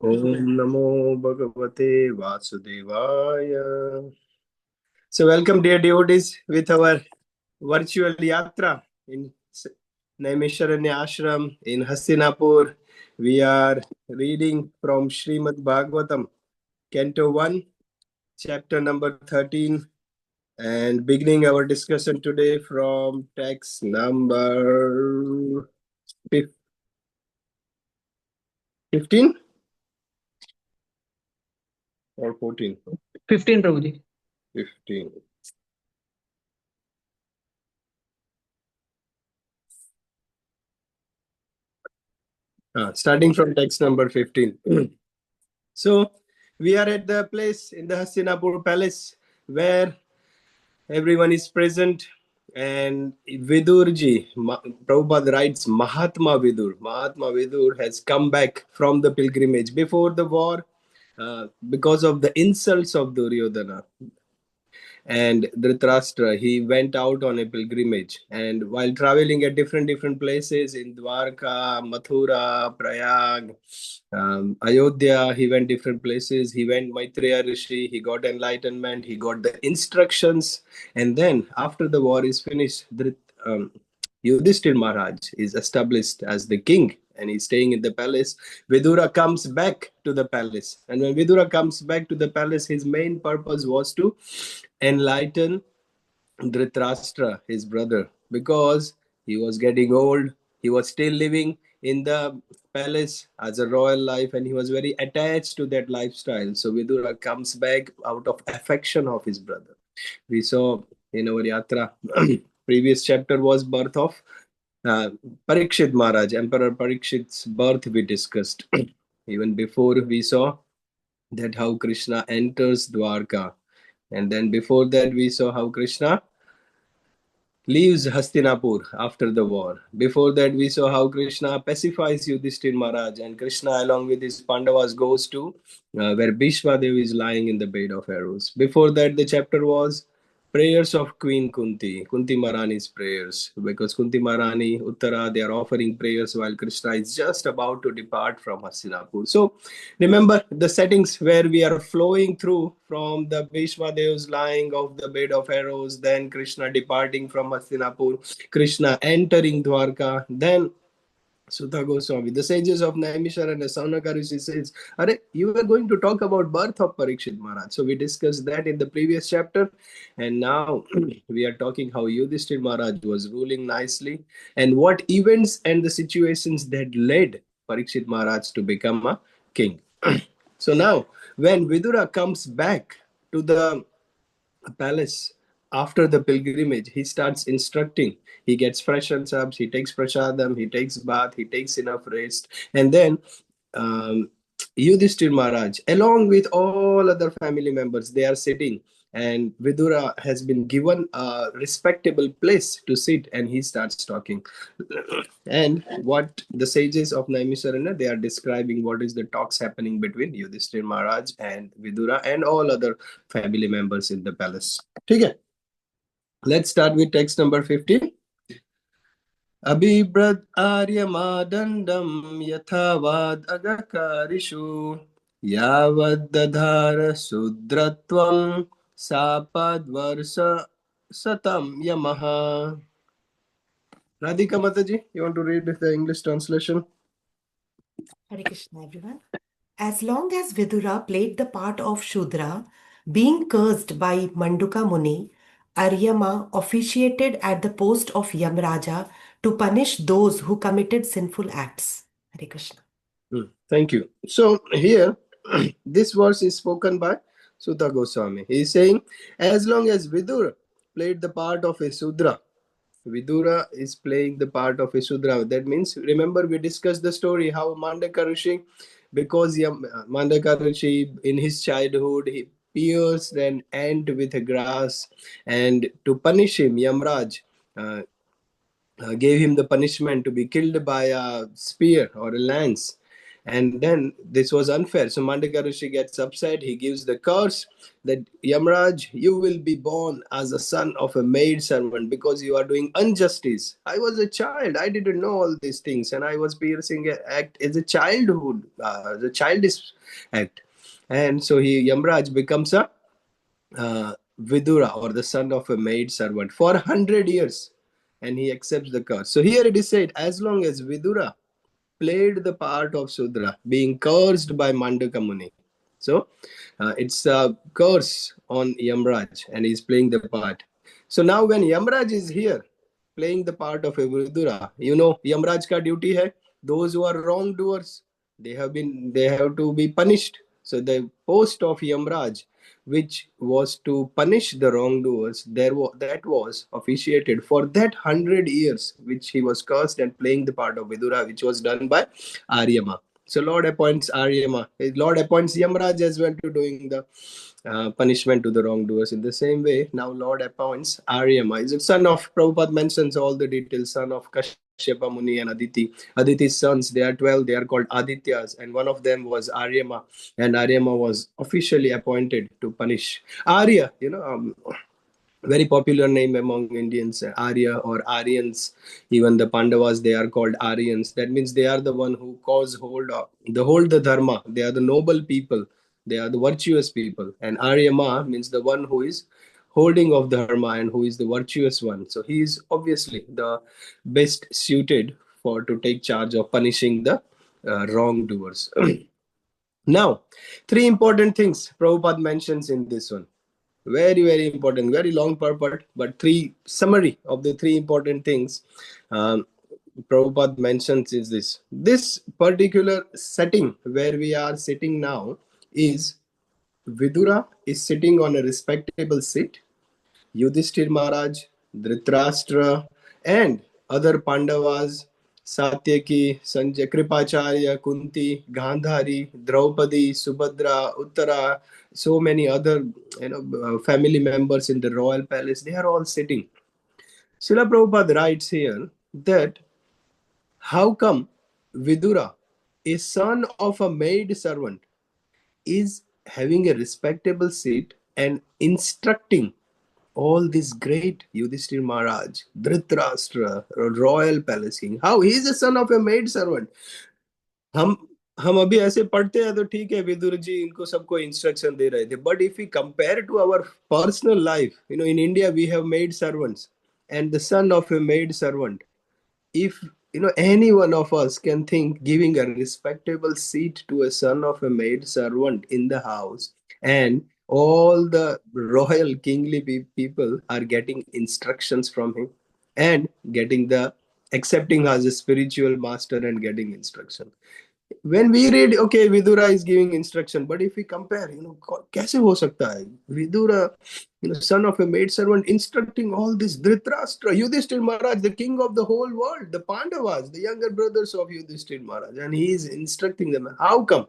Om Namo Bhagavate Vasudevaya. So, welcome, dear devotees, with our virtual yatra in Naimisharanya Ashram in Hastinapur. We are reading from Srimad Bhagavatam, Canto 1, chapter number 13, and beginning our discussion today from text number 15 or 14? 15, Prabhuji. 15. Starting from text number 15. So, we are at the place in the Hastinapur palace where everyone is present, and Vidurji, Prabhupada writes Mahatma Vidur. Mahatma Vidur has come back from the pilgrimage before the war because of the insults of Duryodhana and Dhritarashtra. He went out on a pilgrimage, and while traveling at different places in Dwarka, Mathura, Prayag, Ayodhya, he went different places. He went Maitreya Rishi, he got enlightenment, he got the instructions, and then after the war is finished, Yudishtir Maharaj is established as the king, and he's staying in the palace. Vidura comes back to the palace, and when Vidura comes back to the palace, his main purpose was to enlighten Dhritarashtra, his brother, because he was getting old. He was still living in the palace as a royal life, and he was very attached to that lifestyle. So Vidura comes back out of affection of his brother. We saw in our yatra, previous chapter was birth of Parikshit Maharaj, Emperor Parikshit's birth we discussed. Even before we saw that how Krishna enters Dwarka, and then before that we saw how Krishna leaves Hastinapur after the war. Before that, we saw how Krishna pacifies Yudishtir Maharaj, and Krishna, along with his Pandavas, goes to where Bhishma Devi is lying in the bed of arrows. Before that, the chapter was prayers of Queen Kunti, Kunti Maharani's prayers, because Kunti Maharani, Uttara, they are offering prayers while Krishna is just about to depart from Hastinapur. So, remember the settings where we are flowing through from the Bhishma Dev's lying of the bed of arrows, then Krishna departing from Hastinapur, Krishna entering Dwarka, then Sutta Goswami, the sages of Naimisharanya, Saunaka Rishi says, Are, you were going to talk about birth of Parikshit Maharaj. So we discussed that in the previous chapter. And now we are talking how Yudhishthir Maharaj was ruling nicely and what events and the situations that led Parikshit Maharaj to become a king. So now, when Vidura comes back to the palace after the pilgrimage, he starts instructing. He gets freshens up, he takes prasadam, he takes bath, he takes enough rest, and then um, Yudhishthir Maharaj, along with all other family members, they are sitting, and Vidura has been given a respectable place to sit, and he starts talking. And what the sages of Naimisharanya, they are describing what is the talks happening between Yudhishthir Maharaj and Vidura and all other family members in the palace. Okay. Let's start with text number 15. Abhibrad Aryama dandam yathavad agakarishu yavad dadhara sudratvam sapadvarsa satam yamaha. Radhika Mataji, you want to read the English translation? Hare Krishna, everyone. As long as Vidura played the part of Shudra, being cursed by Manduka Muni, Aryama officiated at the post of Yamaraja to punish those who committed sinful acts. Hare Krishna. Thank you. So here, this verse is spoken by Sutta Goswami. He is saying, as long as Vidura played the part of a Sudra, Vidura is playing the part of a Shudra. That means, remember we discussed the story how Manduka Rishi, because Manduka Rishi in his childhood, he pierced an ant with a grass, and to punish him, Yamaraj gave him the punishment to be killed by a spear or a lance. And then this was unfair. So Mandika Rishi gets upset. He gives the curse that Yamaraj, you will be born as a son of a maid servant because you are doing injustice. I was a child. I didn't know all these things. And I was piercing an act as a childhood, the childish act. And so Yamaraj becomes a Vidura, or the son of a maid servant, for 100 years. And he accepts the curse. So here it is said, as long as Vidura played the part of Shudra, being cursed by Manduka Muni. So it's a curse on Yamaraj, and he's playing the part. So now when Yamaraj is here, playing the part of a Vidura, Yamaraj ka duty hai, those who are wrongdoers, they have to be punished. So the post of Yamaraj, which was to punish the wrongdoers, that was officiated for that 100 years, which he was cursed and playing the part of Vidura, which was done by Aryama. So Lord appoints Aryama. Lord appoints Yamaraj as well to doing the punishment to the wrongdoers. In the same way, now Lord appoints Aryama. He's a son of, Prabhupada mentions all the details, son of Kashyapa Muni and Aditi. Aditi's sons, they are 12, they are called Adityas, and one of them was Aryama, and Aryama was officially appointed to punish Arya, very popular name among Indians, Arya or Aryans. Even the Pandavas, they are called Aryans. That means they are the one who hold the dharma. They are the noble people. They are the virtuous people. And Aryama means the one who is holding of dharma and who is the virtuous one. So he is obviously the best suited for to take charge of punishing the wrongdoers. Now, three important things Prabhupada mentions in this one. Very, very important, very long purport, but three summary of the three important things Prabhupada mentions is this. This particular setting where we are sitting now is Vidura is sitting on a respectable seat. Yudishtir Maharaj, Dhritarashtra, and other Pandavas, Satyaki, Sanjay, Kripacharya, Kunti, Gandhari, Draupadi, Subhadra, Uttara, so many other family members in the royal palace, they are all sitting. Srila Prabhupada writes here that how come Vidura, a son of a maid servant, is having a respectable seat and instructing all this great Yudishtir Maharaj, Dhritarashtra, royal palace king. How he is the son of a maid servant. हम हम अभी ऐसे पढ़ते हैं तो ठीक है, विदुर जी इनको सबको इंस्ट्रक्शन दे रहे थे, but if we compare to our personal life, in India we have maid servants, and the son of a maid servant, if any one of us can think giving a respectable seat to a son of a maid servant in the house, and all the royal kingly people are getting instructions from him and getting the accepting as a spiritual master and getting instruction. When we read, okay, Vidura is giving instruction, but if we compare, कैसे हो सकता है Vidura, son of a maid servant, instructing all this Dhritarashtra, Yudishtir Maharaj, the king of the whole world, the Pandavas, the younger brothers of Yudishtir Maharaj, and he is instructing them. How come?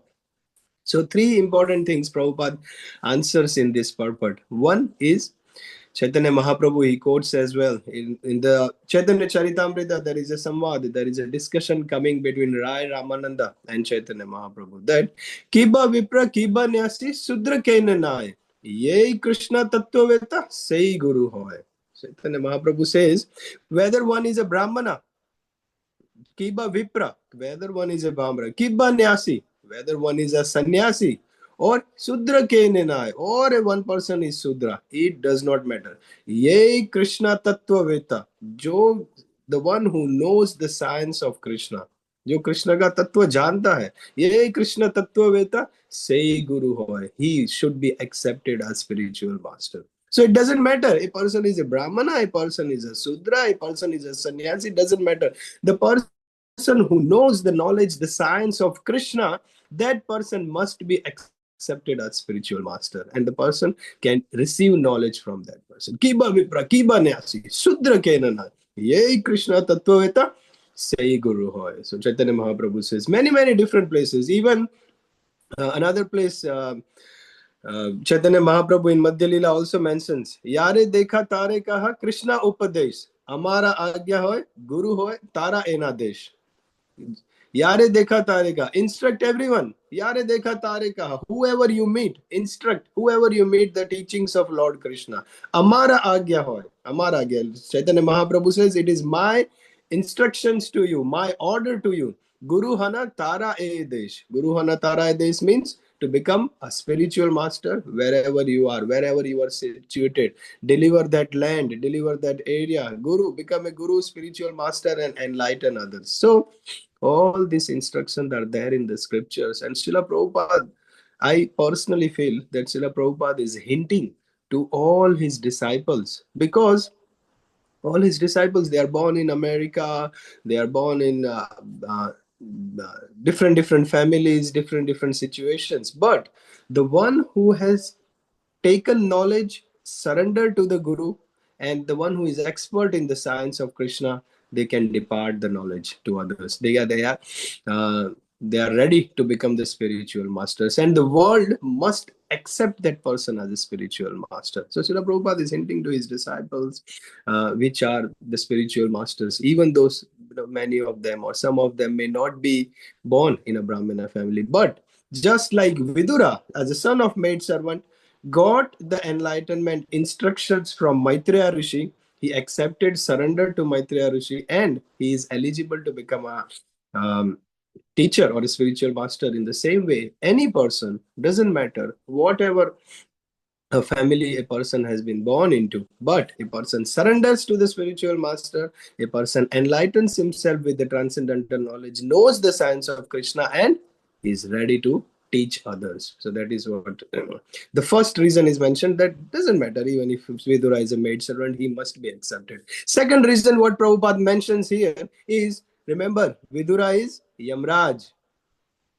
So three important things Prabhupada answers in this purport. One is Chaitanya Mahaprabhu, he quotes as well. In the Chaitanya Charitamrita, there is a samvad, there is a discussion coming between Rai Ramananda and Chaitanya Mahaprabhu that kibā vipra, kibā nyāsī, śūdra kene naya, ye kṛṣṇa-tattva-vettā, sei guru hoy. Chaitanya Mahaprabhu says, whether one is a brāhmaṇa, kibā vipra, whether one is a brāhmana, kibā nyāsī, whether one is a sannyāsī, or Shudra kene naya, or one person is Shudra, it does not matter. Ye kṛṣṇa-tattva-vettā, jo, the one who knows the science of Krishna, जो कृष्ण का तत्व जानता है, ये कृष्ण तत्व वेता, say guru hoy, he should be accepted as spiritual master. So it doesn't matter, a person is a brahmana, a person is a Shudra, a person is a sannyasi, it doesn't matter. The person who knows the knowledge, the science of Krishna, that person must be accepted as spiritual master, and the person can receive knowledge from that person. Kibā vipra, kibā nyāsī, Shudra kene naya, ye kṛṣṇa-tattva-vettā, say guru hoy. So Chaitanya Mahaprabhu says many different places. Even another place, Chaitanya Mahaprabhu in Madhya Lila also mentions, Yare dekha tare kaha Krishna upadesh, Amara agya hoy, Guru hoy, Tara enadesh. Yare dekha tareka. Instruct everyone. Yare dekha tareka. Whoever you meet, instruct. Whoever you meet the teachings of Lord Krishna. Amara agya hoy. Amara agya. Chaitanya Mahaprabhu says, it is my instructions to you, my order to you. Guru Hana Tara E Desh. Guru Hana Tara E Desh means to become a spiritual master wherever you are, wherever you are situated. Deliver that land, deliver that area. Guru, become a guru, spiritual master, and enlighten others. So, all these instructions are there in the scriptures. And Srila Prabhupada, I personally feel that Srila Prabhupada is hinting to all his disciples, because all his disciples, they are born in America, they are born in different families, different situations, but the one who has taken knowledge, surrender to the guru, and the one who is expert in the science of Krishna, they can depart the knowledge to others. Uh, they are ready to become the spiritual masters, and the world must accept that person as a spiritual master. So Srila Prabhupada is hinting to his disciples, which are the spiritual masters, even those, many of them or some of them may not be born in a Brahmana family, but just like Vidura, as a son of maid servant, got the enlightenment instructions from Maitreya Rishi. He accepted, surrendered to Maitreya Rishi, and he is eligible to become a um, teacher or a spiritual master. In the same way, any person, doesn't matter whatever a family a person has been born into, but a person surrenders to the spiritual master, a person enlightens himself with the transcendental knowledge, knows the science of Krishna, and is ready to teach others. So that is what, the first reason is mentioned, that doesn't matter, even if Vidura is a maid servant, he must be accepted. Second reason what Prabhupada mentions here is, remember, Vidura is Yamaraj.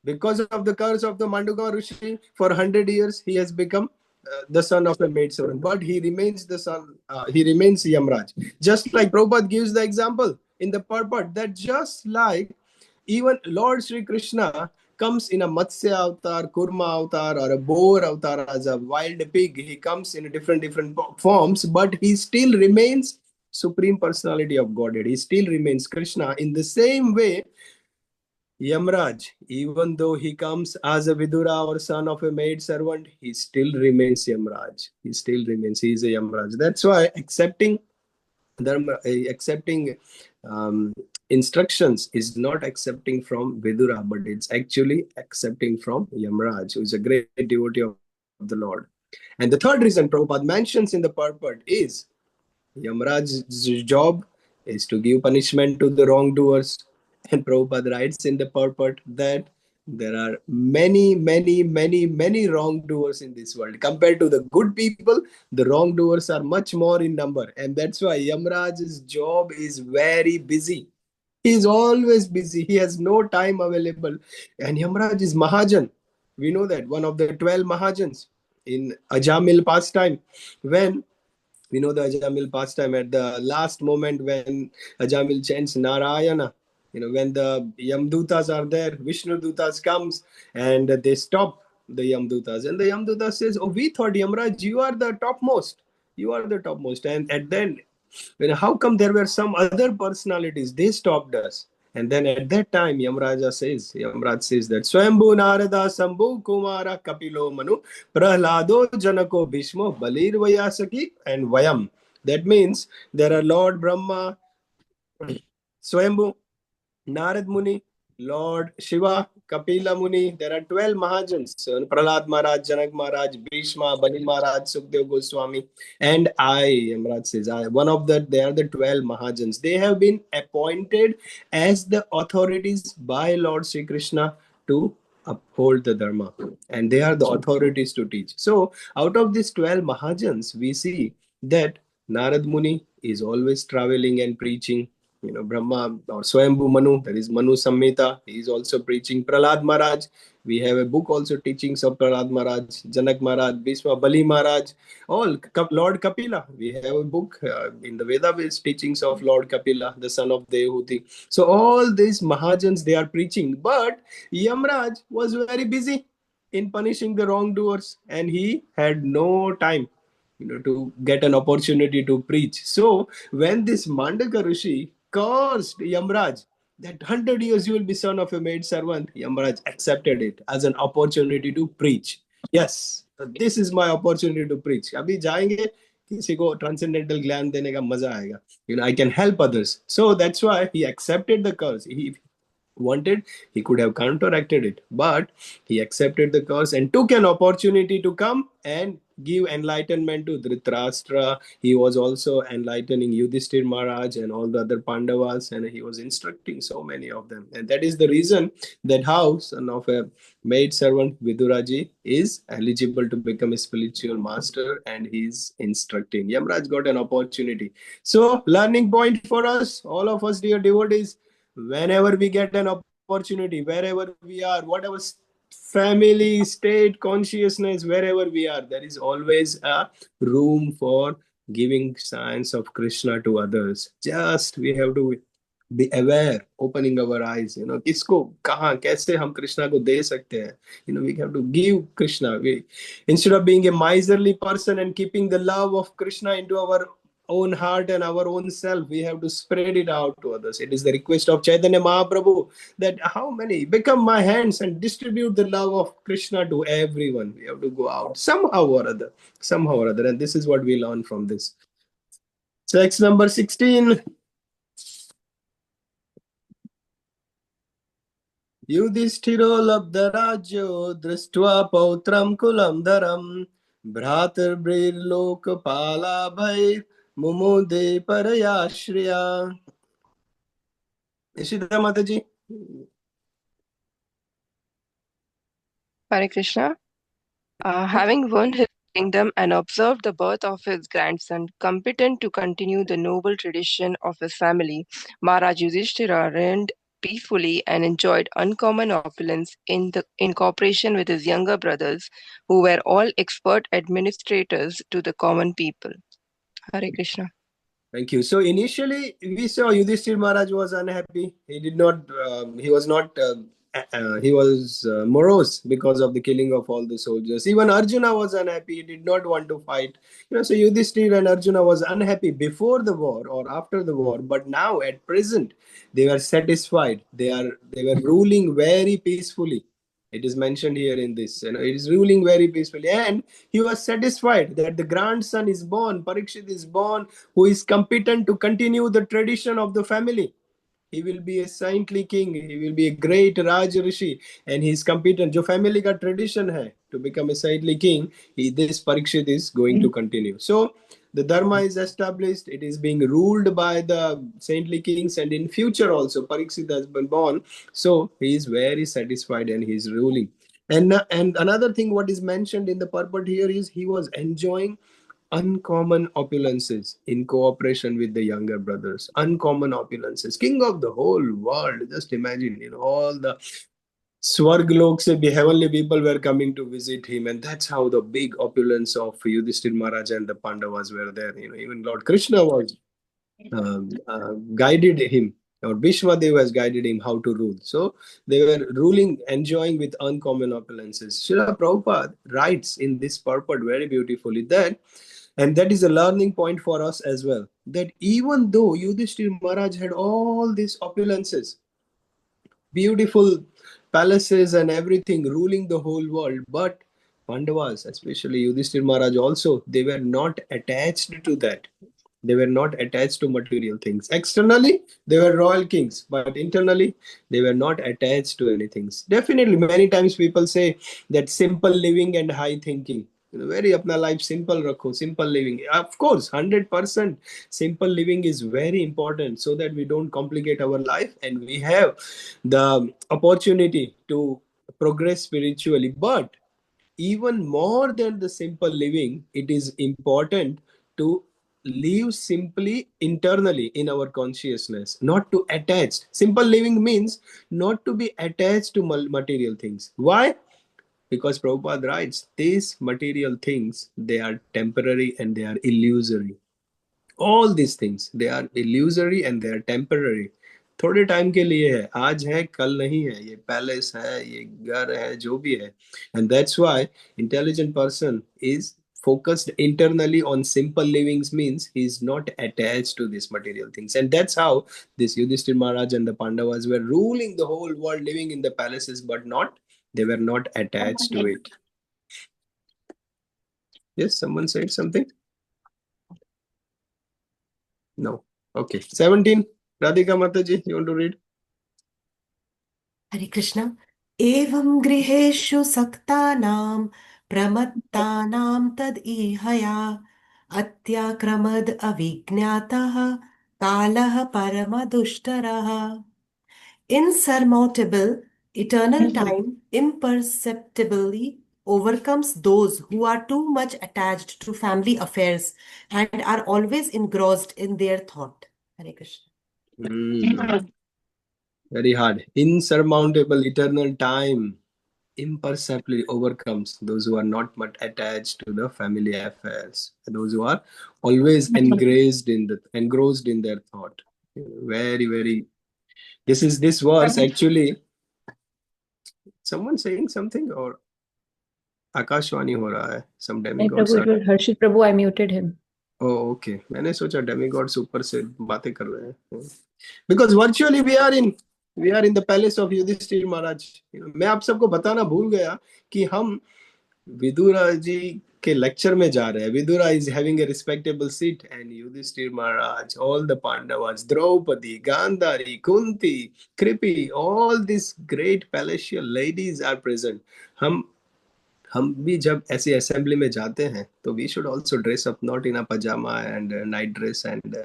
Because of the curse of the Manduka Rishi, for 100 years he has become the son of a maidservant, but he remains the son, he remains Yamaraj. Just like Prabhupada gives the example in the purport, that just like even Lord Sri Krishna comes in a Matsya avatar, Kurma avatar, or a boar avatar as a wild pig, he comes in a different forms, but he still remains Supreme Personality of Godhead. He still remains Krishna. In the same way, Yamaraj, even though he comes as a Vidura or son of a maid servant, he still remains Yamaraj. He still remains, he is a Yamaraj. That's why accepting dharma, accepting instructions is not accepting from Vidura, but it's actually accepting from Yamaraj, who is a great devotee of the Lord. And the third reason Prabhupada mentions in the purport is, Yamaraj's job is to give punishment to the wrongdoers. And Prabhupada writes in the purport that there are many wrongdoers in this world. Compared to the good people, the wrongdoers are much more in number. And that's why Yamaraj's job is very busy. He is always busy. He has no time available. And Yamaraj is Mahajan. We know that, one of the 12 Mahajans in Ajamil pastime, when we know the Ajamil pastime at the last moment when Ajamil chants Narayana. When the Yamdutas are there, Vishnu Dutas comes and they stop the Yamdutas. And the Yamdutas says, oh, we thought, Yamaraj, you are the topmost. You are the topmost. And then, how come there were some other personalities? They stopped us. And then at that time, Yamaraj says that Swayambhu Narada Sambhu Kumara Kapilo Manu Prahlado Janako Bhishmo Balir Vayasaki and Vayam. That means there are Lord Brahma, Swayambhu, Narad Muni, Lord Shiva, Kapila Muni. There are 12 Mahajans. Prahlad Maharaj, Janak Maharaj, Bhishma, Bali Maharaj, Sukhdev Goswami. And Yamaraj says, they are the 12 Mahajans. They have been appointed as the authorities by Lord Sri Krishna to uphold the dharma. And they are the authorities to teach. So out of these 12 Mahajans, we see that Narad Muni is always traveling and preaching. Brahma or Swayambhu Manu, that is Manu Samhita, he is also preaching. Prahlad Maharaj, we have a book also, teachings of Prahlad Maharaj, Janak Maharaj, Bhishma, Bali Maharaj, all. Lord Kapila, we have a book in the Veda-based teachings of Lord Kapila, the son of Devahuti. So all these Mahajans, they are preaching, but Yamaraj was very busy in punishing the wrongdoers, and he had no time to get an opportunity to preach. So when this Mandaka Rishi cursed Yamaraj, that 100 years you will be son of a maid servant. Yamaraj accepted it as an opportunity to preach. Yes, this is my opportunity to preach. अभी जाएंगे किसी को transcendental ज्ञान देने का मजा आएगा. I can help others. So that's why he accepted the curse. He wanted, he could have counteracted it, but he accepted the curse and took an opportunity to come and give enlightenment to Dhritarashtra. He was also enlightening Yudishtir Maharaj and all the other Pandavas, and he was instructing so many of them. And that is the reason that how son of a maid servant Viduraji is eligible to become a spiritual master, and he's instructing. Yamaraj got an opportunity. So learning point for us, all of us dear devotees, whenever we get an opportunity, wherever we are, whatever family, state, consciousness, wherever we are, there is always a room for giving signs of Krishna to others. Just we have to be aware, opening our eyes, किसको कहाँ कैसे हम कृष्णा को दे सकते हैं. We have to give Krishna. Instead of being a miserly person and keeping the love of Krishna into our own heart and our own self, we have to spread it out to others. It is the request of Chaitanya Mahaprabhu that how many become my hands and distribute the love of Krishna to everyone. We have to go out somehow or other, and this is what we learn from this. Text number 16. युधिष्ठिरो लब्धराज्यो दृष्ट्वा पौत्रं कुलंधरं भ्रातृभिर्लोकपालाभैर्मुमुदे परयाश्रया. Ishita Mataji. Hare Krishna. Having won his kingdom and observed the birth of his grandson, competent to continue the noble tradition of his family, Maharaj Yudhishthira reigned peacefully and enjoyed uncommon opulence in cooperation with his younger brothers, who were all expert administrators to the common people. Hare Krishna. Thank you. So initially, we saw Yudhishtir Maharaj was unhappy. He did not. He was not. He was morose because of the killing of all the soldiers. Even Arjuna was unhappy. He did not want to fight. So Yudhishtir and Arjuna was unhappy before the war or after the war. But now, at present, they were satisfied. They were ruling very peacefully. It is mentioned here in this. It is ruling very peacefully, and he was satisfied that the grandson is born. Parikshit is born, who is competent to continue the tradition of the family. He will be a saintly king. He will be a great Raj Rishi, and he is competent. जो family का tradition है to become a saintly king, this Parikshit is going to continue. So the dharma is established. It is being ruled by the saintly kings, and in future also Parikshit has been born. So he is very satisfied and he is ruling. And another thing what is mentioned in the purport here is he was enjoying uncommon opulences in cooperation with the younger brothers. Uncommon opulences, king of the whole world. Just imagine, all the Swarglok se the heavenly people were coming to visit him, and that's how the big opulence of Yudhishthir Maharaj and the Pandavas were there. Even Lord Krishna was guided him, or Bhishmadev has guided him how to rule. So they were ruling, enjoying with uncommon opulences. Srila Prabhupada writes in this purport very beautifully that, and that is a learning point for us as well, that even though Yudhishthir Maharaj had all these opulences, beautiful palaces and everything, ruling the whole world, but Pandavas, especially Yudhishthir Maharaj also, they were not attached to that. They were not attached to material things. Externally, they were royal kings, but internally, they were not attached to anything. Definitely, many times people say that simple living and high thinking. Very apna life simple rakho, simple living. Of course, 100% simple living is very important so that we don't complicate our life and we have the opportunity to progress spiritually. But even more than the simple living, it is important to live simply internally in our consciousness, not to attach. Simple living means not to be attached to material things. Why? Because Prabhupada writes, these material things, they are temporary and they are illusory. All these things, they are illusory and they are temporary. थोड़े time के लिए है, आज है कल नहीं है. ये पैलेस है, ये घर है, जो भी है. And that's why intelligent person is focused internally on simple livings means he is not attached to these material things. And that's how this Yudishtir Maharaj and the Pandavas were ruling the whole world, living in the palaces, but they were not attached to it. Yes, someone said something? No. Okay. 17. Radhika Mataji, you want to read? Hare Krishna. Evam griheshu saktanam pramattanam tad ihaya atyakramad avignataha kalah paramadushtaraha. Insurmountable, eternal time imperceptibly overcomes those who are too much attached to family affairs and are always engrossed in their thought. Hare Krishna. Very hard. Insurmountable eternal time imperceptibly overcomes those who are not much attached to the family affairs, those who are always engrossed in their thought. Very, very. This verse actually. Someone saying something or Akashwani ho raha hai. Some demigods Prabhu, it was Harshit Prabhu. I muted him. Oh, okay. मैंने सोचा demigods ऊपर से बातें कर रहे हैं. Because virtually we are in the palace of Yudishtir Maharaj. मैं आप सबको बताना भूल गया कि हम विदुरा जी के लेक्चर में जा रहे हैं. Vidura is having a respectable seat and Yudishtir Maharaj, all the Pandavas, Draupadi, Gandhari, Kunti, Kripi, all these great palatial ladies are present. हम भी जब ऐसी असेंबली में जाते हैं तो we should also dress up not in a pyjama and night dress and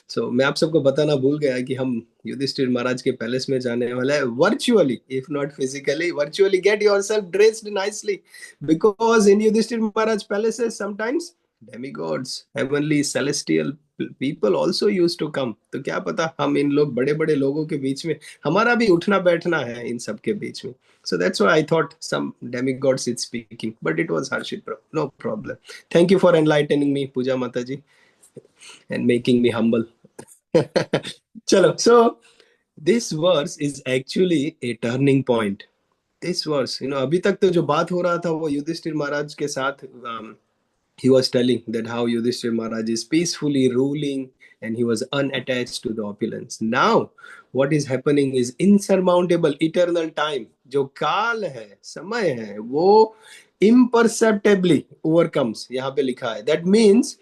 so मैं आप सबको बताना भूल गया कि हम युधिष्ठिर महाराज के पैलेस में जाने वाले हैं virtually if not physically virtually get yourself dressed nicely because in Yudhishthir Maharaj palaces sometimes demigods heavenly celestial people also used to come तो क्या पता हम इन लोग बड़े बड़े लोगों के बीच में हमारा भी उठना बैठना है इन सब के बीच में. So that's why I thought some demigods is speaking, but it was Harshit Prabhu. No problem. Thank you for enlightening me, Puja Mataji, and making me humble. Chalo. So this verse is actually a turning point. This verse, अभी तक तो जो बात हो रहा था वो युधिष्ठिर महाराज के साथ he was telling that how Yudhishthir Maharaj is peacefully ruling and he was unattached to the opulence. Now, what is happening is insurmountable eternal time. जो काल है, समय है, वो imperceptibly overcomes. यहाँ पे लिखा है. That means,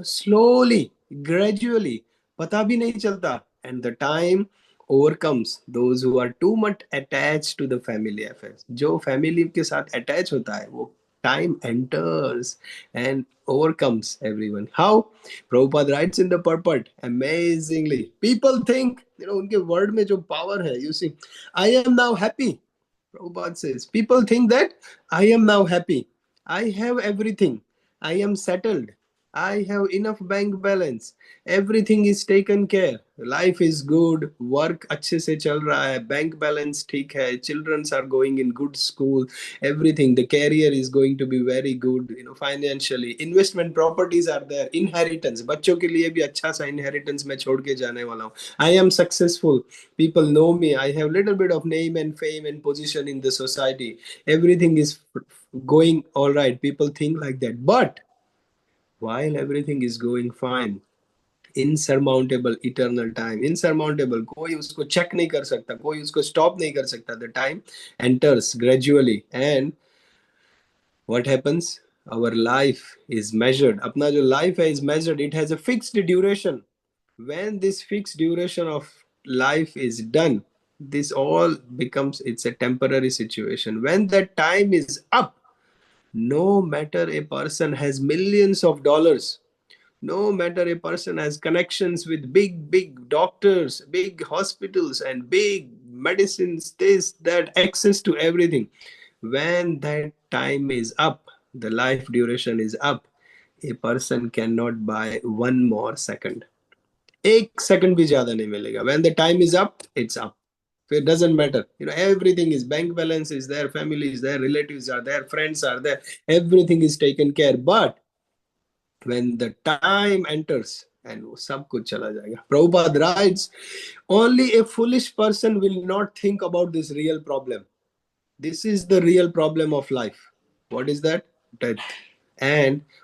slowly, gradually, पता भी नहीं चलता. And the time overcomes those who are too much attached to the family affairs. जो family के साथ attach होता है, वो time enters and overcomes everyone. How? Prabhupada writes in the purport amazingly. People think, उनके word में जो power है, you see, I am now happy. Prabhupada says, people think that I am now happy. I have everything. I am settled. I have enough bank balance. Everything is taken care. Life is good. Work अच्छे से चल रहा है. Bank balance ठीक है. Children are going in good school. Everything. The career is going to be very good. Financially. Investment properties are there. Inheritance. बच्चों के लिए भी अच्छा सा inheritance मैं छोड़ के जाने वाला हूँ. I am successful. People know me. I have little bit of name and fame and position in the society. Everything is going all right. People think like that. But while everything is going fine, insurmountable eternal time, insurmountable, कोई उसको check नहीं कर सकता, कोई उसको stop नहीं कर सकता. The time enters gradually and what happens? Our life is measured. अपना जो life है is measured. It has a fixed duration. When this fixed duration of life is done, this all becomes, it's a temporary situation. When that time is up, no matter a person has millions of dollars, no matter a person has connections with big doctors, big hospitals and big medicines, this, that, access to everything. When that time is up, the life duration is up, a person cannot buy one more second. एक second भी ज्यादा नहीं मिलेगा. When the time is up, it's up. So it doesn't matter. Everything is, bank balance is there, family is there, relatives are there, friends are there. Everything is taken care. But when the time enters, and वो सब कुछ चला जाएगा. Prabhupada writes, only a foolish person will not think about this real problem. This is the real problem of life. What is that? Death. And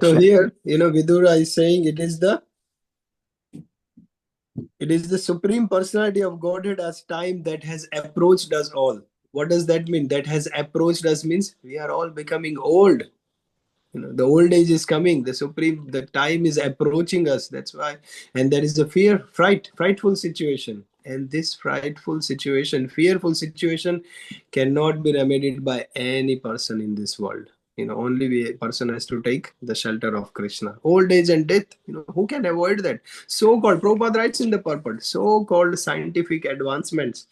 So here, Vidura is saying it is the Supreme Personality of Godhead as time that has approached us all. What does that mean? That has approached us means we are all becoming old. The old age is coming. The time is approaching us. That's why. And there is a frightful situation. And this frightful situation, fearful situation cannot be remedied by any person in this world. Only a person has to take the shelter of Krishna. Old age and death, who can avoid that? So-called, Prabhupada writes in the purport, so-called scientific advancements.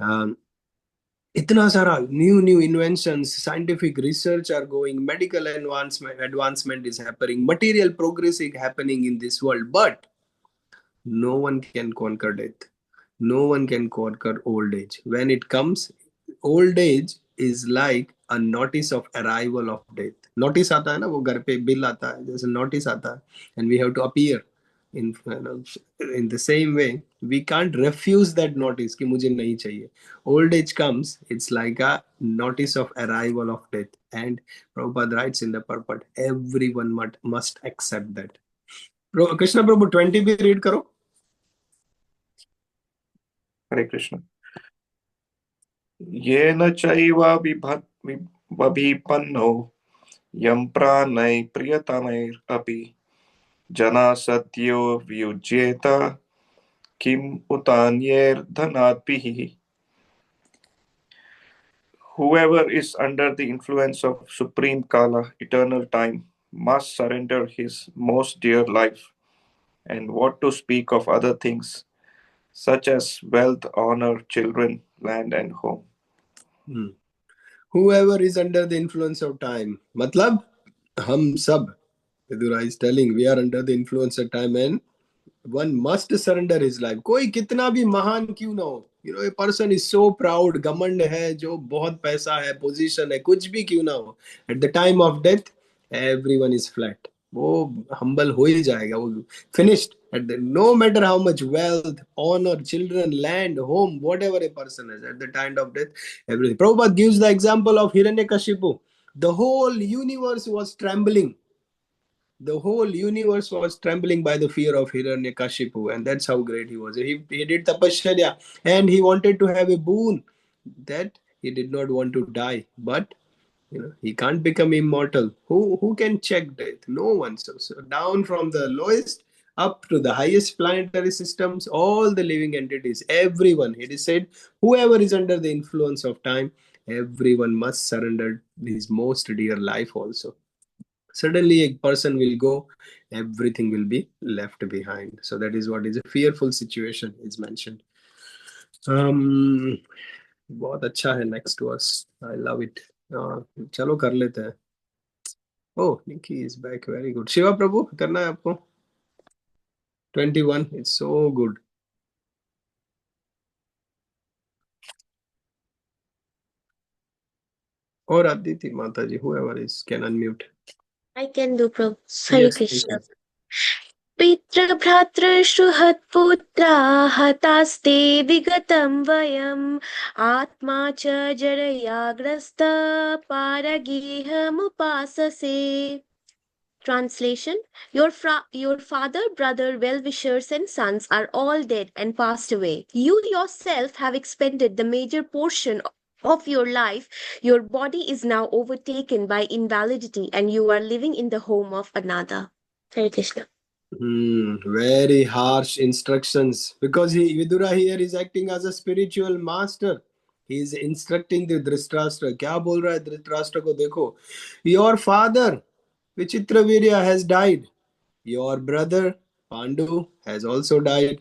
इतना सारा new inventions, scientific research are going, medical advancement is happening, material progress is happening in this world, but no one can conquer death. No one can conquer old age. When it comes, old age is like a notice of arrival of death. Notice आता है ना, वो घर पे bill आता है, जैसे notice आता है, and we have to appear. In the same way, we can't refuse that notice कि मुझे नहीं चाहिए. Old age comes, it's like a notice of arrival of death. And Prabhupada writes in the purport, everyone must accept that. Krishna Prabhu 20 भी read करो. Hare Krishna. Yena chaiva vibhapanno yam pranay priyatamair api jana satyo vyujyeta kim utanyer dhanatpihi. Whoever is under the influence of Supreme Kala, eternal time, must surrender his most dear life, and what to speak of other things, such as wealth, honor, children, land, and home. Whoever is under the influence of time, matlab, hum sab, Vidura is telling, we are under the influence of time and one must surrender his life. कोई कितना भी महान क्यों ना हो, a person is so proud, घमंड है, जो बहुत पैसा है, position है, कुछ भी क्यों ना हो, at the time of death, everyone is flat. वो humble हो ही जाएगा, वो finished. No matter how much wealth, honor, children, land, home, whatever a person has, at the time of death, everything. Prabhupada gives the example of Hiranyakashipu. The whole universe was trembling. The whole universe was trembling by the fear of Hiranyakashipu, and that's how great he was. He did tapasya and he wanted to have a boon that he did not want to die, but he can't become immortal. Who can check death? No one. So down from the lowest up to the highest planetary systems, all the living entities, everyone. It is said, whoever is under the influence of time, everyone must surrender his most dear life also. Suddenly a person will go, everything will be left behind. So that is what is a fearful situation is mentioned. बहुत अच्छा है next verse. I love it. चलो कर लेते हैं. Oh, Nikki is back. Very good. Shiva प्रभु करना है आपको. 21. It's so good. Or Aditi Mataji, whoever is can unmute. I can do, Prabhu. Hare Yes, Krishna. thank पितृ भ्रातृसुहृत्पुत्रा हतास्ते विगतं वयम् आत्मा च जरया ग्रस्त पारगेहमुपाससे. Translation: your father, brother, well-wishers and sons are all dead and passed away. You yourself have expended the major portion of your life. Your body is now overtaken by invalidity and you are living in the home of another. Hare Krishna. Very harsh instructions, because Vidura here is acting as a spiritual master. He is instructing the Dhritarashtra. क्या बोल रहा है Dhritarashtra को? देखो, your father Vichitravirya has died. Your brother Pandu has also died.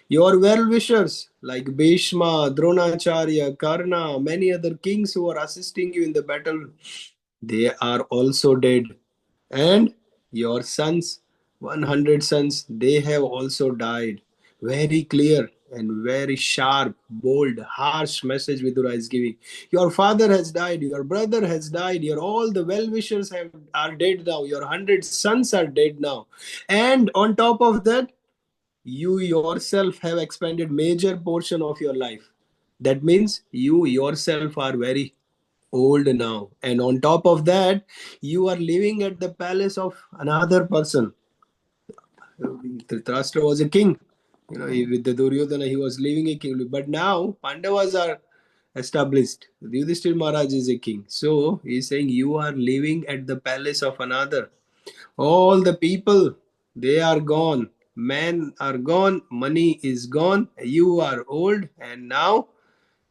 Your well-wishers like Bhishma, Dronacharya, Karna, many other kings who are assisting you in the battle, they are also dead. And your sons, 100 sons, they have also died. Very clear and very sharp, bold, harsh message Vidura is giving. Your father has died, your brother has died, your all the well-wishers are dead now, your 100 sons are dead now. And on top of that, you yourself have expended major portion of your life. That means you yourself are very old now. And on top of that, you are living at the palace of another person. Dhritarashtra was a king. With the Duryodhana, he was living a king. But now, Pandavas are established. Yudishtir Maharaj is a king. So, he is saying, you are living at the palace of another. All the people, they are gone. Men are gone. Money is gone. You are old. And now,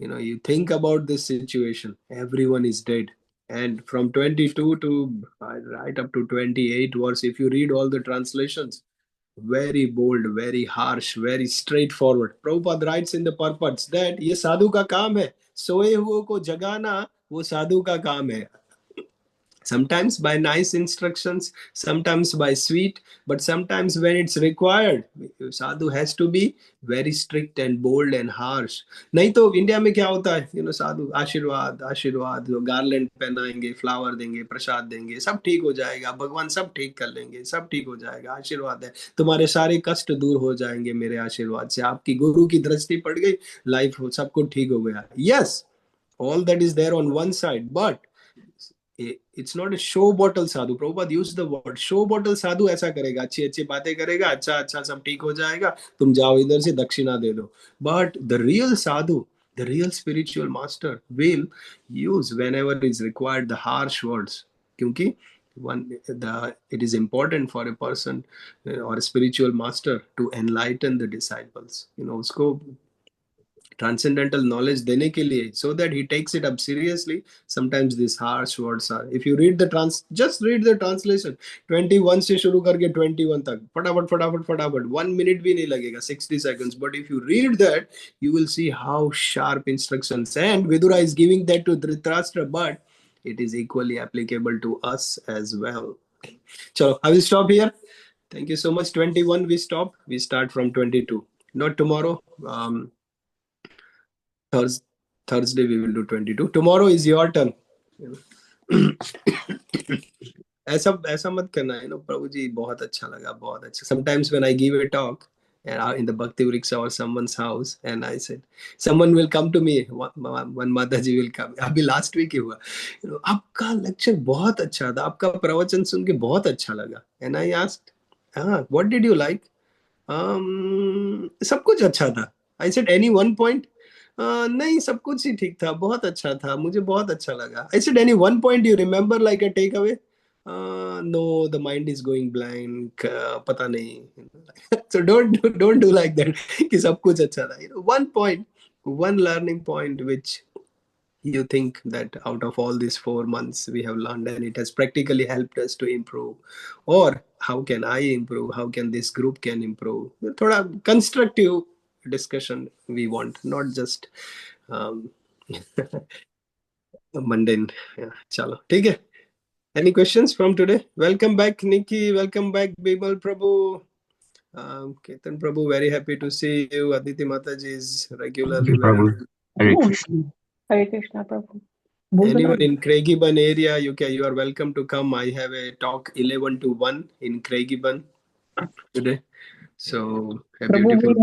you think about this situation. Everyone is dead. And from 22 to right up to 28 verse, if you read all the translations, very bold, very harsh, very straightforward. Prabhupada writes in the purports that ये साधु का काम है, सोए हुए को जगाना वो साधु का काम है. Sometimes by nice instructions, sometimes by sweet, but sometimes when it's required, sadhu has to be very strict and bold and harsh. नहीं तो इंडिया में क्या होता है, साधु आशीर्वाद आशीर्वाद, जो गार्लैंड पहनाएंगे, फ्लावर देंगे, प्रसाद देंगे, सब ठीक हो जाएगा, भगवान सब ठीक कर लेंगे, सब ठीक हो जाएगा, आशीर्वाद है, तुम्हारे सारे कष्ट दूर हो जाएंगे मेरे आशीर्वाद से, आपकी गुरु की दृष्टि पड़ गई, लाइफ सब कुछ ठीक हो गया. Yes, all that is there on one side, but it's not a show bottle sadhu. Prabhupada used the word show bottle sadhu. ऐसा करेगा, अच्छी अच्छी बातें करेगा, अच्छा अच्छा सब ठीक हो जाएगा, तुम जाओ इधर से दक्षिणा दे दो. But the real sadhu, the real spiritual master will use whenever is required the harsh words. क्योंकि it is important for a person or a spiritual master to enlighten the disciples. उसको transcendental knowledge देने के लिए, so that he takes it up seriously. Sometimes these harsh words are, if you read the just read the translation 21 से शुरू करके 21 तक, फटाफट फटाफट फटाफट, 1 minute भी नहीं लगेगा, 60 seconds. But if you read that, you will see how sharp instructions, and Vidura is giving that to Dhritarashtra, but it is equally applicable to us as well. So I will stop here. Thank you so much. 21 we stop, we start from 22, not tomorrow. Thursday we will do 22. Tomorrow is your turn. ऐसा मत करना है. प्रभु जी बहुत अच्छा लगा, बहुत अच्छा. Sometimes when I give a talk and in the Bhakti Vriksha or someone's house, and I said someone will come to me, one Mataji will come. अभी last week ही हुआ, आपका लेक्चर बहुत अच्छा था, आपका प्रवचन सुन के बहुत अच्छा लगा. And I asked, what did you like? सब कुछ अच्छा था. I said, any one point? नहीं, सब कुछ ही ठीक था, बहुत अच्छा था, मुझे बहुत अच्छा लगा. I said, any one point you remember like a takeaway? No, the mind is going blank. पता नहीं. So don't do like that कि सब कुछ अच्छा था. One point, one learning point which you think that out of all these 4 months we have learned and it has practically helped us to improve, or how can I improve, how can this group can improve. थोड़ा constructive discussion we want, not just mundane. चलो ठीक है. Any questions from today? Welcome back Nikki, welcome back Bimal Prabhu, Ketan Prabhu, very happy to see you. Aditi Mataji is regularly very Hare Krishna. Hare Krishna, Prabhu. Anyone in Craigieburn area, you are welcome to come. I have a talk 11 to 1 in Craigieburn today. So a beautiful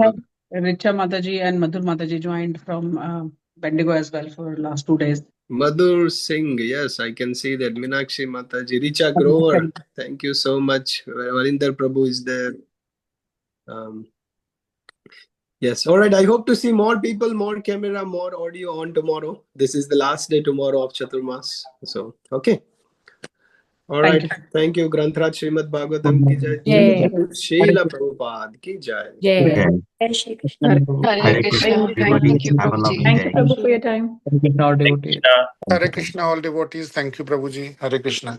We have Richa Mataji and Madhur Mataji joined from Bendigo as well for last 2 days. Madhur Singh, yes, I can see that. Meenakshi Mataji, Richa Grover, thank you so much. Varinder Prabhu is there. Yes, all right. I hope to see more people, more camera, more audio on tomorrow. This is the last day tomorrow of Chaturmas. So, okay. All right. Thank you. Grantraj Srimad Bhagavatam ki jai. Jai. Srila Prabhupada ki jai. Jai. Shri Krishna. Hare Krishna. Thank you, Prabhuji. Thank you, Prabhu, for your time. Hare Krishna, all devotees. Hare Krishna, all devotees. Thank you, Prabhuji. Hare Krishna.